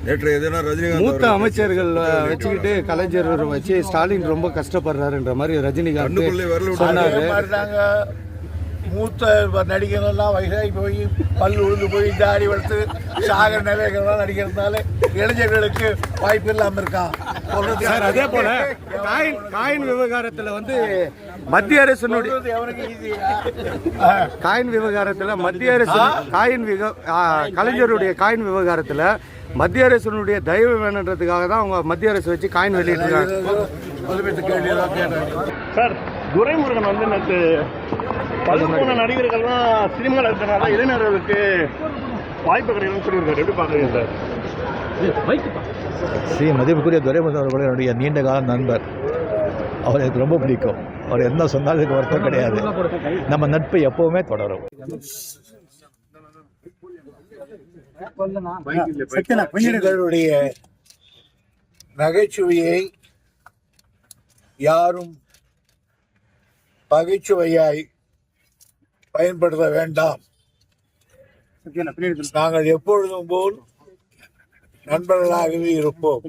நேற்று எதுனா ரஜினிகாந்த் மூத்த அமைச்சர்கள் வச்சுக்கிட்டு கலைஞர் வச்சு ஸ்டாலின் ரொம்ப கஷ்டப்படுறாருன்ற மாதிரி ரஜினிகாந்த் சொன்னாரு. மூத்த நடிகர்கள்லாம் வயசாகி போய் பல் உழுந்து போய் தாடி வளர்த்து சாகர நிலைகள்லாம் நடிக்கிறதுனால இளைஞர்களுக்கு வாய்ப்பு இல்லாமல் இருக்கான். அதே போல காயின் விவகாரத்துல மத்திய அரசினுடைய காயின் விவகாரத்துல மத்திய அரசு கலைஞருடைய காயின் விவகாரத்துல மத்திய அரசினுடைய தயவு வேணுன்றதுக்காக தான் அவங்க மத்திய அரசு வச்சு காயின் வெளியிட்டிருக்காங்க. சார், துரைமுருகன் நேற்று பல்வேறு நடிகர்கள்லாம் சினிமாவில் இருக்கிறனால இளைஞர்களுக்கு வாய்ப்பு கிடைக்கணும்னு சொல்லியிருக்காரு. எப்படி பார்க்குறீங்க சார்? மதிப்புக்குரிய துரைமுருகன் அவர்கள் என்னுடைய நீண்ட கால நண்பர். அவர் எனக்கு ரொம்ப பிடிக்கும். அவர் என்ன சொன்னாலும் எனக்கு வருத்தம் கிடையாது. நம்ம நட்பு எப்பவுமே தொடரும். இளைஞர்களுடைய நகைச்சுவையை யாரும் பகைச்சுவையாய் பயன்படுத்த வேண்டாம். நாங்கள் எப்பொழுதும் போல் நண்பர்களாகவே இருப்போம்.